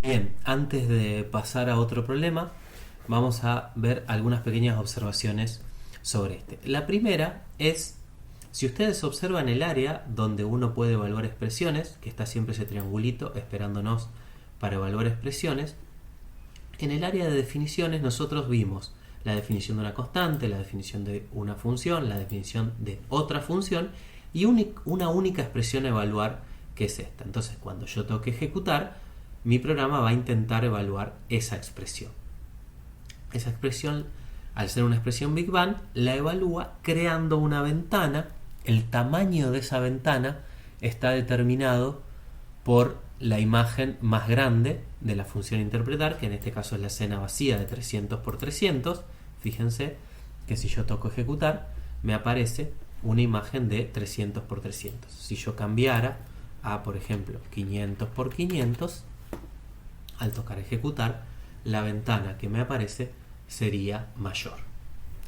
Bien, antes de pasar a otro problema, vamos a ver algunas pequeñas observaciones sobre este. La primera es, si ustedes observan el área donde uno puede evaluar expresiones, que está siempre ese triangulito esperándonos para evaluar expresiones, en el área de definiciones nosotros vimos la definición de una constante, la definición de una función, la definición de otra función y una única expresión a evaluar, que es esta. Entonces, cuando yo toque ejecutar, mi programa va a intentar evaluar esa expresión. Esa expresión, al ser una expresión Big Bang, la evalúa creando una ventana. El tamaño de esa ventana está determinado por la imagen más grande de la función interpretar, que en este caso es la escena vacía de 300 por 300. Fíjense que si yo toco ejecutar, me aparece una imagen de 300 por 300. Si yo cambiara a, por ejemplo, 500 por 500, al tocar ejecutar, la ventana que me aparece sería mayor.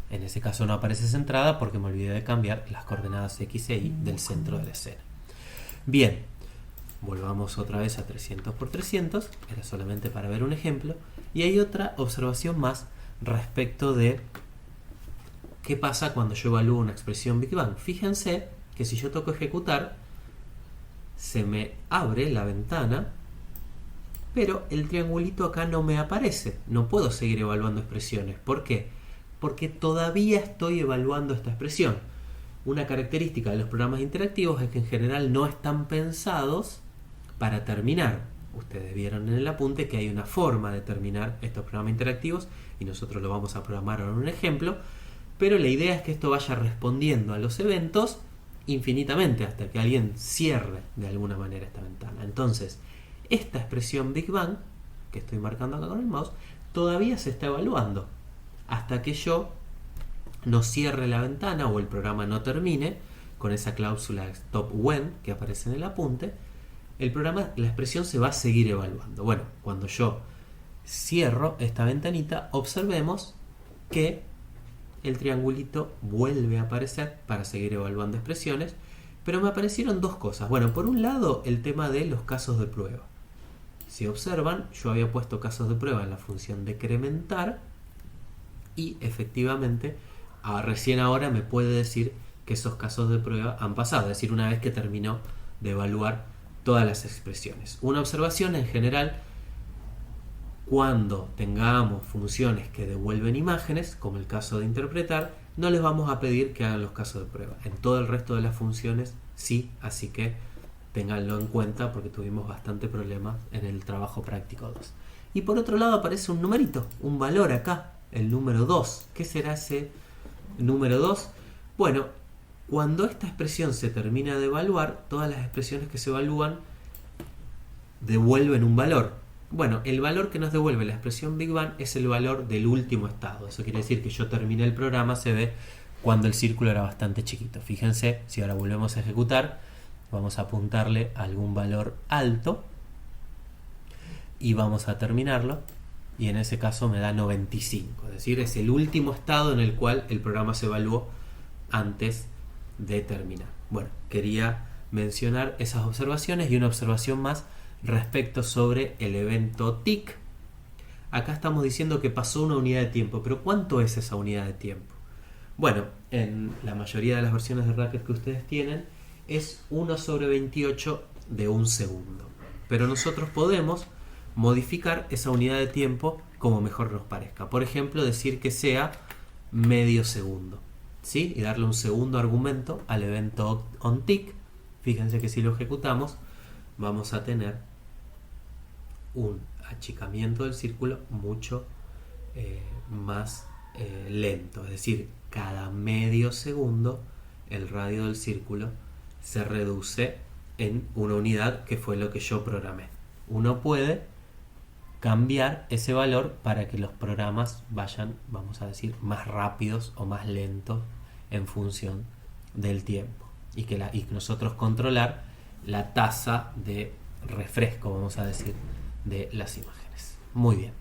En ese caso no aparece centrada porque me olvidé de cambiar las coordenadas X e Y del centro de la escena. Bien, volvamos otra vez a 300 por 300, era solamente para ver un ejemplo. Y hay otra observación más respecto de qué pasa cuando yo evalúo una expresión Big Bang. Fíjense que si yo toco ejecutar, se me abre la ventana, pero el triangulito acá no me aparece. No puedo seguir evaluando expresiones. ¿Por qué? Porque todavía estoy evaluando esta expresión. Una característica de los programas interactivos es que en general no están pensados para terminar. Ustedes vieron en el apunte que hay una forma de terminar estos programas interactivos y nosotros lo vamos a programar en un ejemplo, pero la idea es que esto vaya respondiendo a los eventos infinitamente hasta que alguien cierre de alguna manera esta ventana. Entonces, esta expresión Big Bang, que estoy marcando acá con el mouse, todavía se está evaluando hasta que yo no cierre la ventana o el programa no termine con esa cláusula stop when que aparece en el apunte. El programa, la expresión se va a seguir evaluando. Bueno, cuando yo cierro esta ventanita, observemos que el triangulito vuelve a aparecer para seguir evaluando expresiones, pero me aparecieron dos cosas. Bueno, por un lado, el tema de los casos de prueba. Si observan, yo había puesto casos de prueba en la función decrementar y efectivamente recién ahora me puede decir que esos casos de prueba han pasado, es decir, una vez que terminó de evaluar todas las expresiones. Una observación en general, cuando tengamos funciones que devuelven imágenes, como el caso de interpretar, no les vamos a pedir que hagan los casos de prueba. En todo el resto de las funciones sí, así que ténganlo en cuenta porque tuvimos bastante problemas en el trabajo práctico 2. Y por otro lado aparece un numerito, un valor acá, el número 2. ¿Qué será ese número 2? Bueno, cuando esta expresión se termina de evaluar, todas las expresiones que se evalúan devuelven un valor. Bueno, el valor que nos devuelve la expresión Big Bang es el valor del último estado. Eso quiere decir que yo terminé el programa, se ve cuando el círculo era bastante chiquito. Fíjense, si ahora volvemos a ejecutar, vamos a apuntarle a algún valor alto y vamos a terminarlo. Y en ese caso me da 95. Es decir, es el último estado en el cual el programa se evaluó antes de terminar. Bueno, quería mencionar esas observaciones y una observación más respecto sobre el evento tick. Acá estamos diciendo que pasó una unidad de tiempo, pero ¿cuánto es esa unidad de tiempo? Bueno, en la mayoría de las versiones de Racket que ustedes tienen es 1 sobre 28 de un segundo. Pero nosotros podemos modificar esa unidad de tiempo como mejor nos parezca. Por ejemplo, decir que sea medio segundo, ¿sí? Y darle un segundo argumento al evento onTick. Fíjense que si lo ejecutamos vamos a tener un achicamiento del círculo mucho más lento. Es decir, cada medio segundo el radio del círculo se reduce en una unidad que fue lo que yo programé. Uno puede cambiar ese valor para que los programas vayan, vamos a decir, más rápidos o más lentos en función del tiempo y que nosotros controlar la tasa de refresco, vamos a decir, de las imágenes. Muy bien.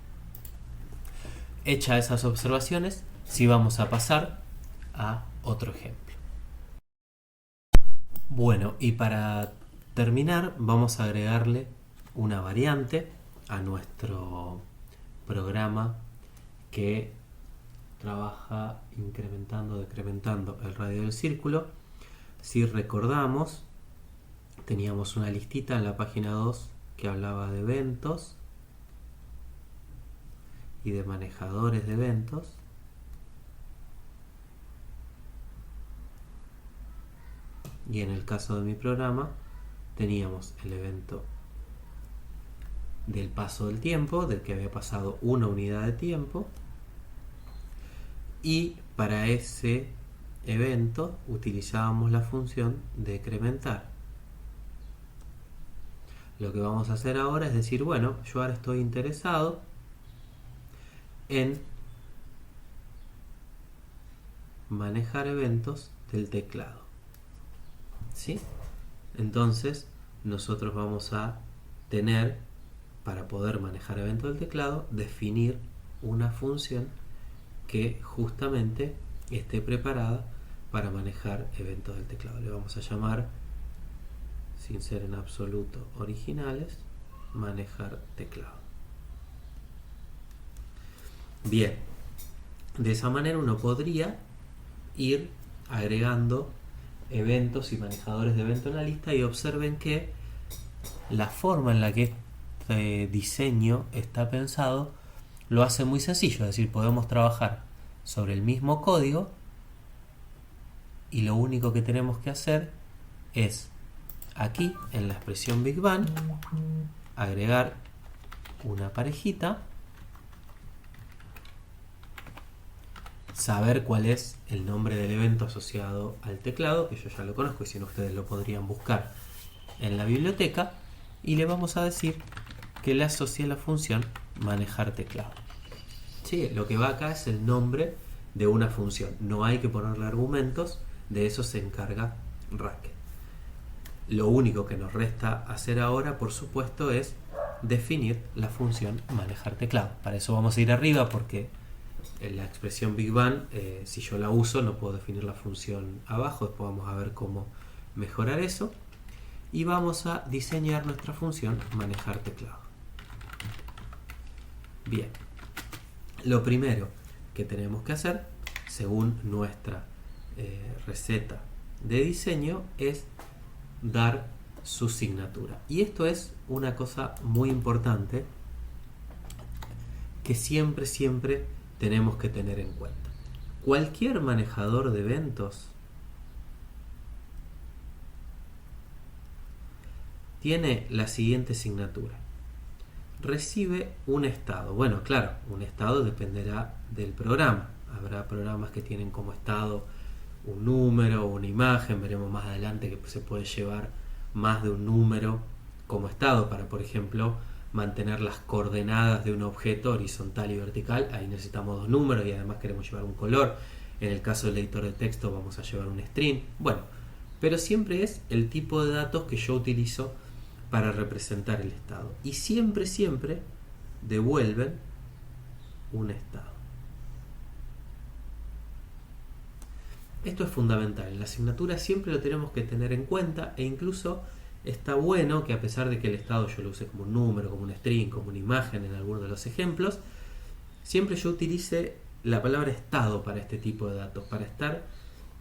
Hechas esas observaciones, sí vamos a pasar a otro ejemplo. Bueno, y para terminar vamos a agregarle una variante a nuestro programa que trabaja incrementando, decrementando el radio del círculo. Si recordamos, teníamos una listita en la página 2 que hablaba de eventos y de manejadores de eventos. Y en el caso de mi programa teníamos el evento del paso del tiempo, del que había pasado una unidad de tiempo, y para ese evento utilizábamos la función decrementar. Lo que vamos a hacer ahora es decir, bueno, yo ahora estoy interesado en manejar eventos del teclado, ¿sí? Entonces nosotros vamos a tener, para poder manejar eventos del teclado, definir una función que justamente esté preparada para manejar eventos del teclado. Le vamos a llamar, sin ser en absoluto originales, manejar teclado. Bien, de esa manera uno podría ir agregando eventos y manejadores de eventos en la lista, y observen que la forma en la que este diseño está pensado lo hace muy sencillo, es decir, podemos trabajar sobre el mismo código y lo único que tenemos que hacer es aquí en la expresión Big Bang agregar una parejita, saber cuál es el nombre del evento asociado al teclado, que yo ya lo conozco y si no ustedes lo podrían buscar en la biblioteca, y le vamos a decir que le asocie la función manejar teclado. Sí, lo que va acá es el nombre de una función, no hay que ponerle argumentos, de eso se encarga Racket. Lo único que nos resta hacer ahora, por supuesto, es definir la función manejar teclado. Para eso vamos a ir arriba, porque en la expresión Big Bang, si yo la uso, no puedo definir la función abajo. Después vamos a ver cómo mejorar eso. Y vamos a diseñar nuestra función manejar teclado. Bien, lo primero que tenemos que hacer, según nuestra receta de diseño, es dar su signatura. Y esto es una cosa muy importante que siempre tenemos que tener en cuenta. Cualquier manejador de eventos tiene la siguiente signatura. Recibe un estado. Bueno, claro, un estado dependerá del programa. Habrá programas que tienen como estado un número o una imagen. Veremos más adelante que se puede llevar más de un número como estado para, por ejemplo, mantener las coordenadas de un objeto horizontal y vertical. Ahí necesitamos dos números y además queremos llevar un color. En el caso del editor de texto vamos a llevar un string. Bueno, pero siempre es el tipo de datos que yo utilizo para representar el estado. Y siempre devuelven un estado. Esto es fundamental. En la asignatura siempre lo tenemos que tener en cuenta, e incluso está bueno que, a pesar de que el estado yo lo use como un número, como un string, como una imagen en alguno de los ejemplos, siempre yo utilice la palabra estado para este tipo de datos, para estar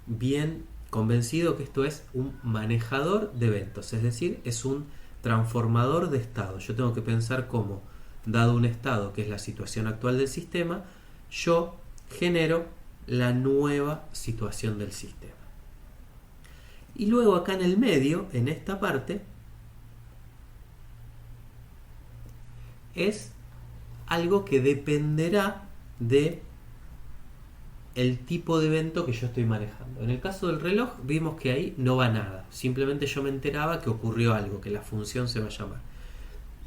bien convencido que esto es un manejador de eventos, es decir, es un transformador de estado. Yo tengo que pensar cómo, dado un estado que es la situación actual del sistema, yo genero la nueva situación del sistema. Y luego acá en el medio, en esta parte, es algo que dependerá de el tipo de evento que yo estoy manejando. En el caso del reloj vimos que ahí no va nada, simplemente yo me enteraba que ocurrió algo, que la función se va a llamar.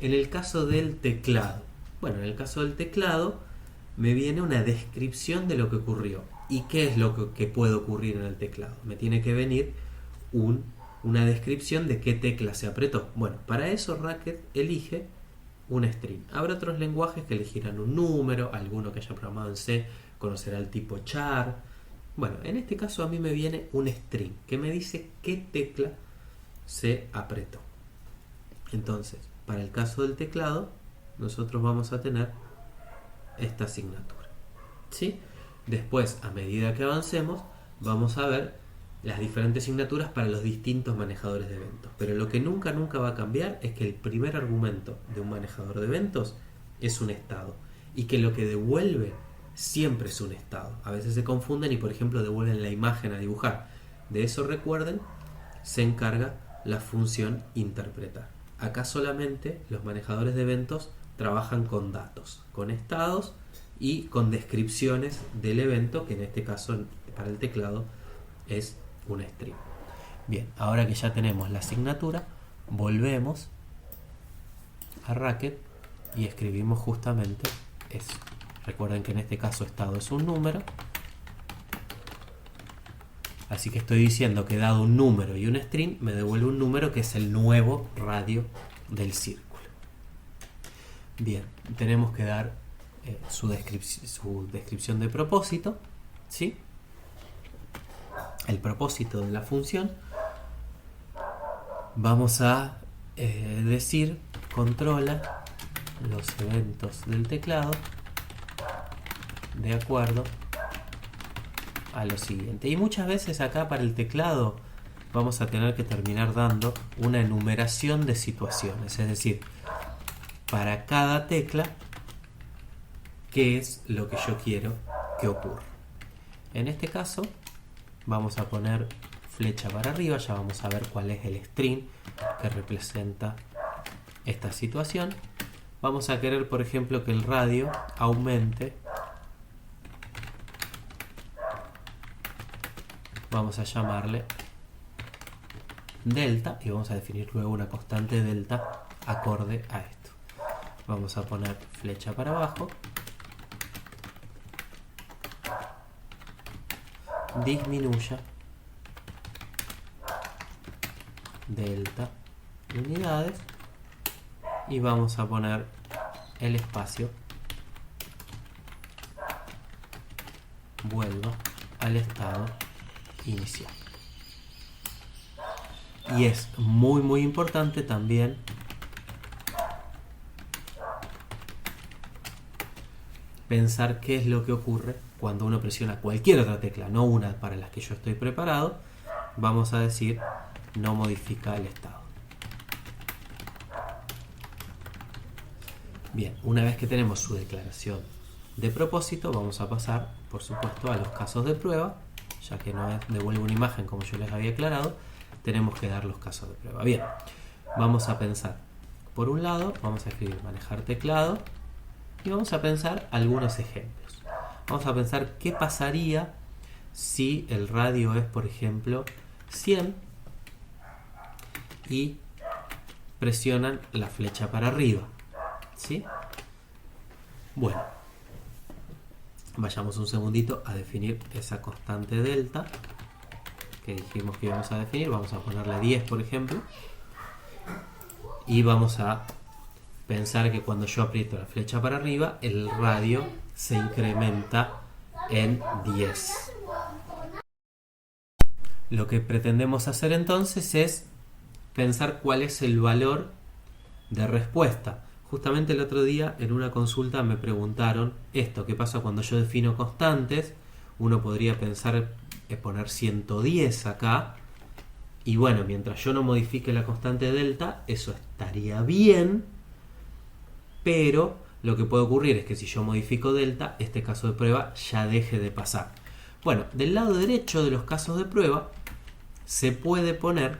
En el caso del teclado, bueno, en el caso del teclado me viene una descripción de lo que ocurrió. ¿Y qué es lo que puede ocurrir en el teclado? Me tiene que venir una descripción de qué tecla se apretó. Bueno, para eso Racket elige un string. Habrá otros lenguajes que elegirán un número, alguno que haya programado en C conocerá el tipo char. Bueno, en este caso a mí me viene un string que me dice qué tecla se apretó. Entonces, para el caso del teclado, nosotros vamos a tener esta asignatura. ¿Sí? Después, a medida que avancemos, vamos a ver las diferentes asignaturas para los distintos manejadores de eventos. Pero lo que nunca va a cambiar es que el primer argumento de un manejador de eventos es un estado. Y que lo que devuelve siempre es un estado. A veces se confunden y, por ejemplo, devuelven la imagen a dibujar. De eso, recuerden, se encarga la función interpretar. Acá solamente los manejadores de eventos trabajan con datos, con estados y con descripciones del evento, que en este caso para el teclado es un string. Bien, ahora que ya tenemos la asignatura, volvemos a Racket y escribimos justamente eso. Recuerden que en este caso estado es un número, así que estoy diciendo que dado un número y un string me devuelve un número que es el nuevo radio del círculo. Bien, tenemos que dar su descripción de propósito, ¿sí? El propósito de la función. Vamos a decir controla los eventos del teclado de acuerdo a lo siguiente. Y muchas veces acá para el teclado vamos a tener que terminar dando una enumeración de situaciones, es decir, para cada tecla qué es lo que yo quiero que ocurra. En este caso vamos a poner flecha para arriba, ya vamos a ver cuál es el string que representa esta situación. Vamos a querer, por ejemplo, que el radio aumente. Vamos a llamarle delta y vamos a definir luego una constante delta acorde a esto. Vamos a poner flecha para abajo, disminuya delta unidades y vamos a poner el espacio vuelva al estado inicial. Y es muy importante también pensar qué es lo que ocurre cuando uno presiona cualquier otra tecla, no una para las que yo estoy preparado. Vamos a decir no modifica el estado. Bien, una vez que tenemos su declaración de propósito, vamos a pasar, por supuesto, a los casos de prueba. Ya que no devuelve una imagen como yo les había aclarado, tenemos que dar los casos de prueba. Bien, vamos a pensar. Por un lado, vamos a escribir manejar teclado y vamos a pensar algunos ejemplos. Vamos a pensar qué pasaría si el radio es, por ejemplo, 100 y presionan la flecha para arriba. ¿Sí? Bueno, vayamos un segundito a definir esa constante delta que dijimos que íbamos a definir. Vamos a ponerle 10, por ejemplo, y vamos a pensar que cuando yo aprieto la flecha para arriba, el radio se incrementa en 10. Lo que pretendemos hacer entonces es pensar cuál es el valor de respuesta. Justamente el otro día en una consulta me preguntaron esto, ¿qué pasa cuando yo defino constantes? Uno podría pensar poner 110 acá, y bueno, mientras yo no modifique la constante delta, eso estaría bien, pero lo que puede ocurrir es que si yo modifico delta, este caso de prueba ya deje de pasar. Bueno, del lado derecho de los casos de prueba se puede poner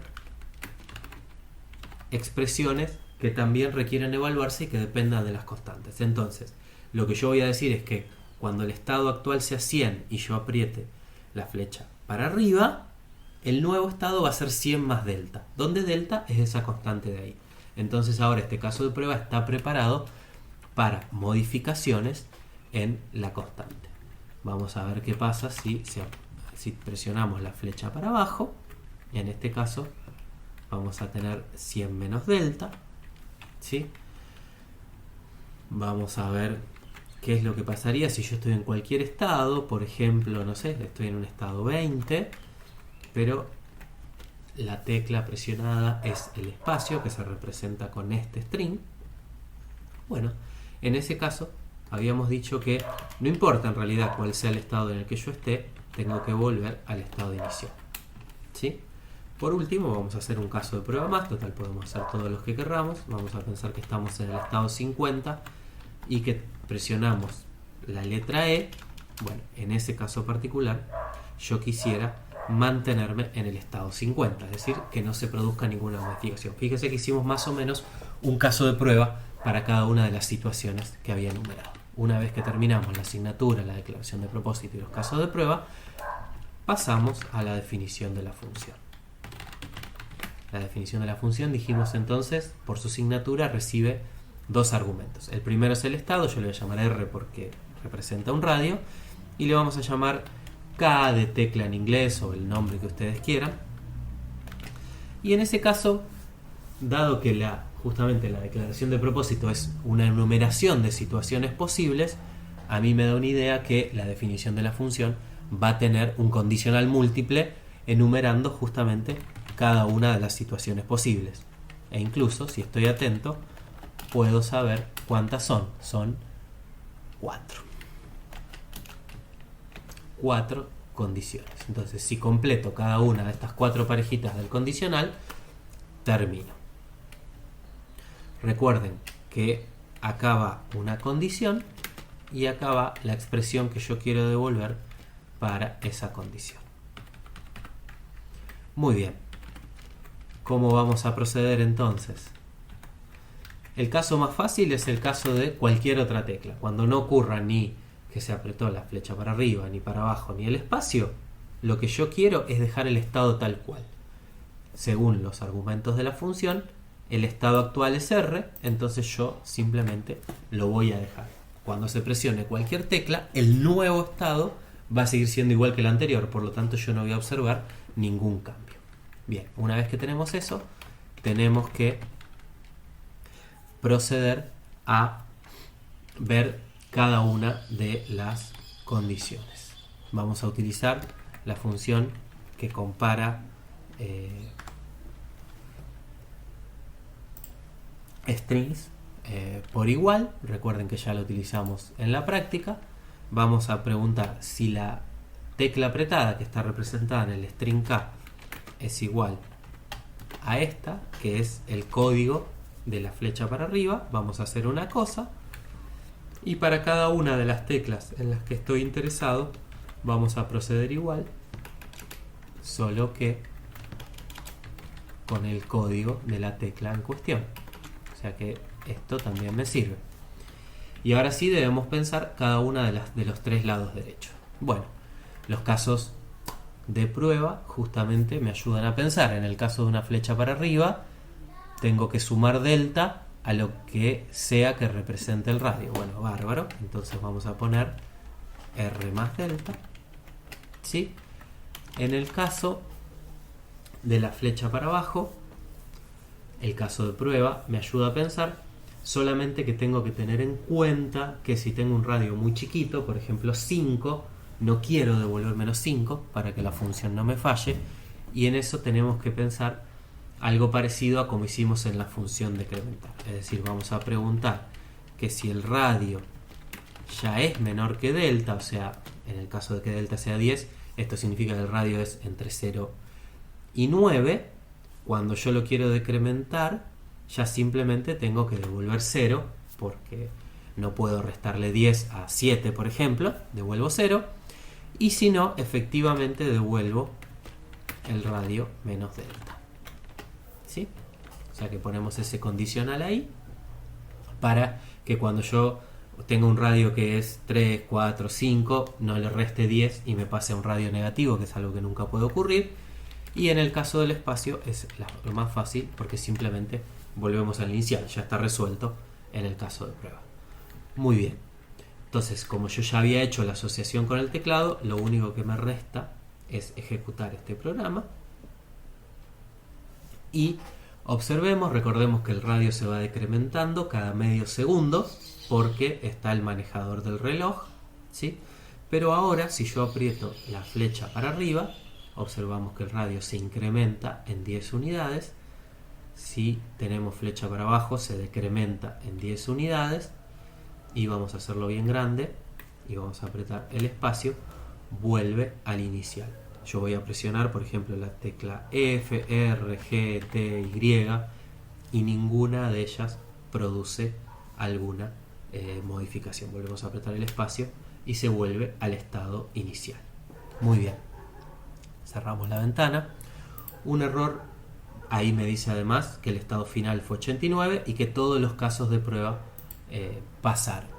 expresiones que también requieren evaluarse y que dependan de las constantes. Entonces, lo que yo voy a decir es que cuando el estado actual sea 100 y yo apriete la flecha para arriba, el nuevo estado va a ser 100 más delta, donde delta es esa constante de ahí. Entonces ahora este caso de prueba está preparado para modificaciones en la constante. Vamos a ver qué pasa si presionamos la flecha para abajo. En este caso vamos a tener 100 menos delta, ¿sí? Vamos a ver qué es lo que pasaría si yo estoy en cualquier estado. Por ejemplo, no sé, estoy en un estado 20, pero la tecla presionada es el espacio que se representa con este string. Bueno, En ese caso, habíamos dicho que no importa en realidad cuál sea el estado en el que yo esté, tengo que volver al estado inicial. ¿Sí? Por último, vamos a hacer un caso de prueba más, total podemos hacer todos los que querramos. Vamos a pensar que estamos en el estado 50 y que presionamos la letra E. Bueno, en ese caso particular, yo quisiera mantenerme en el estado 50, es decir, que no se produzca ninguna modificación. Fíjese que hicimos más o menos un caso de prueba para cada una de las situaciones que había enumerado. Una vez que terminamos la asignatura, la declaración de propósito y los casos de prueba, pasamos a la definición de la función. La definición de la función, dijimos entonces, por su signatura recibe dos argumentos. El primero es el estado, yo le voy a llamar R porque representa un radio, y le vamos a llamar K de tecla en inglés o el nombre que ustedes quieran. Y en ese caso, dado que justamente la declaración de propósito es una enumeración de situaciones posibles, a mí me da una idea que la definición de la función va a tener un condicional múltiple enumerando justamente cada una de las situaciones posibles. E incluso, si estoy atento, puedo saber cuántas son. Son 4. 4 condiciones. Entonces, si completo cada una de estas 4 parejitas del condicional, termino. Recuerden que acá va una condición y acá va la expresión que yo quiero devolver para esa condición. Muy bien. ¿Cómo vamos a proceder entonces? El caso más fácil es el caso de cualquier otra tecla. Cuando no ocurra ni que se apretó la flecha para arriba, ni para abajo, ni el espacio, lo que yo quiero es dejar el estado tal cual. Según los argumentos de la función, el estado actual es R, entonces yo simplemente lo voy a dejar. Cuando se presione cualquier tecla, el nuevo estado va a seguir siendo igual que el anterior, por lo tanto yo no voy a observar ningún cambio. Bien, una vez que tenemos eso, tenemos que proceder a ver cada una de las condiciones. Vamos a utilizar la función que compara strings por igual. Recuerden que ya lo utilizamos en la práctica. Vamos a preguntar si la tecla apretada que está representada en el string K es igual a esta, que es el código de la flecha para arriba. Vamos a hacer una cosa, y para cada una de las teclas en las que estoy interesado vamos a proceder igual, solo que con el código de la tecla en cuestión. O sea que esto también me sirve. Y ahora sí debemos pensar cada una de los 3 lados derechos. Bueno, los casos de prueba justamente me ayudan a pensar. En el caso de una flecha para arriba, tengo que sumar delta a lo que sea que represente el radio. Bueno, bárbaro. Entonces vamos a poner R más delta. ¿Sí? En el caso de la flecha para abajo, el caso de prueba me ayuda a pensar solamente que tengo que tener en cuenta que si tengo un radio muy chiquito, por ejemplo 5, no quiero devolver menos 5 para que la función no me falle, y en eso tenemos que pensar algo parecido a como hicimos en la función decremental. Es decir, vamos a preguntar que si el radio ya es menor que delta, o sea, en el caso de que delta sea 10, esto significa que el radio es entre 0 y 9. Cuando yo lo quiero decrementar, ya simplemente tengo que devolver 0, porque no puedo restarle 10 a 7, por ejemplo. Devuelvo 0. Y si no, efectivamente devuelvo el radio menos delta. ¿Sí? O sea que ponemos ese condicional ahí para que cuando yo tenga un radio que es 3, 4, 5, no le reste 10 y me pase a un radio negativo, que es algo que nunca puede ocurrir. Y en el caso del espacio es lo más fácil, porque simplemente volvemos al inicial, ya está resuelto en el caso de prueba. Muy bien. Entonces, como yo ya había hecho la asociación con el teclado, lo único que me resta es ejecutar este programa. Y observemos, recordemos que el radio se va decrementando cada medio segundo, porque está el manejador del reloj, ¿sí? Pero ahora, si yo aprieto la flecha para arriba, observamos que el radio se incrementa en 10 unidades. Si tenemos flecha para abajo, se decrementa en 10 unidades. y vamos a hacerlo bien grande y vamos a apretar el espacio, vuelve al inicial. Yo voy a presionar, por ejemplo, la tecla F, R, G, T, Y, y ninguna de ellas produce alguna modificación. Volvemos a apretar el espacio y se vuelve al estado inicial. Muy bien. Cerramos la ventana. Un error, ahí me dice además que el estado final fue 89 y que todos los casos de prueba pasaron.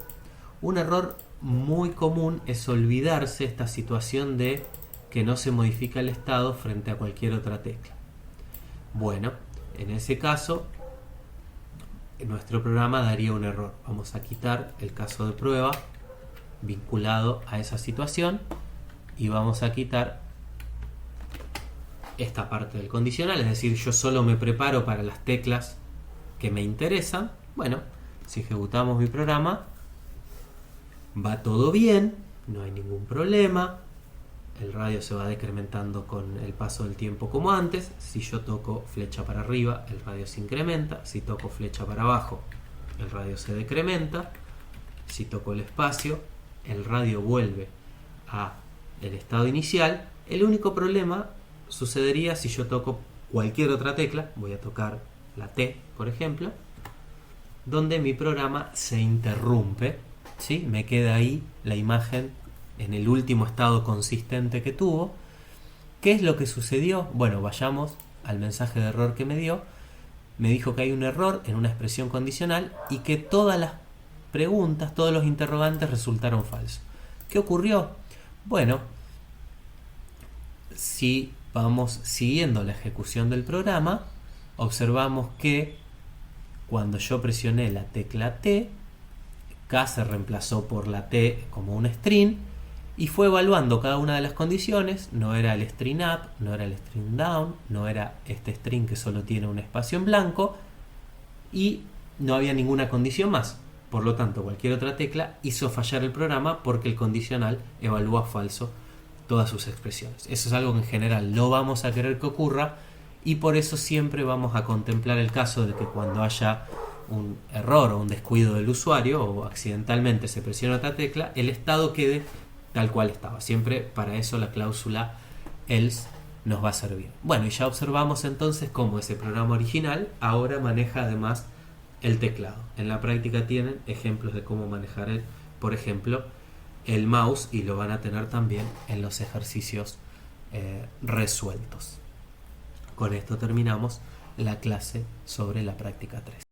Un error muy común es olvidarse esta situación de que no se modifica el estado frente a cualquier otra tecla. Bueno, en ese caso nuestro programa daría un error. Vamos a quitar el caso de prueba vinculado a esa situación y vamos a quitar esta parte del condicional, es decir, yo solo me preparo para las teclas que me interesan. Bueno, si ejecutamos mi programa, va todo bien, no hay ningún problema, el radio se va decrementando con el paso del tiempo como antes. Si yo toco flecha para arriba, el radio se incrementa. Si toco flecha para abajo, el radio se decrementa. Si toco el espacio, el radio vuelve a el estado inicial. El único problema sucedería si yo toco cualquier otra tecla. Voy a tocar la T, por ejemplo, donde mi programa se interrumpe, ¿sí? Me queda ahí la imagen en el último estado consistente que tuvo. ¿Qué es lo que sucedió? Bueno, vayamos al mensaje de error que me dio. Me dijo que hay un error en una expresión condicional y que todas las preguntas, todos los interrogantes resultaron falsos. ¿Qué ocurrió? Bueno, si vamos siguiendo la ejecución del programa, observamos que cuando yo presioné la tecla T, K se reemplazó por la T como un string y fue evaluando cada una de las condiciones. No era el string up, no era el string down, no era este string que solo tiene un espacio en blanco y no había ninguna condición más. Por lo tanto, cualquier otra tecla hizo fallar el programa porque el condicional evalúa a falso todas sus expresiones. Eso es algo que en general no vamos a querer que ocurra y por eso siempre vamos a contemplar el caso de que cuando haya un error o un descuido del usuario o accidentalmente se presiona otra tecla, el estado quede tal cual estaba. Siempre para eso la cláusula else nos va a servir. Bueno, y ya observamos entonces cómo ese programa original ahora maneja además el teclado. En la práctica tienen ejemplos de cómo manejar por ejemplo, el mouse, y lo van a tener también en los ejercicios resueltos. Con esto terminamos la clase sobre la práctica 3.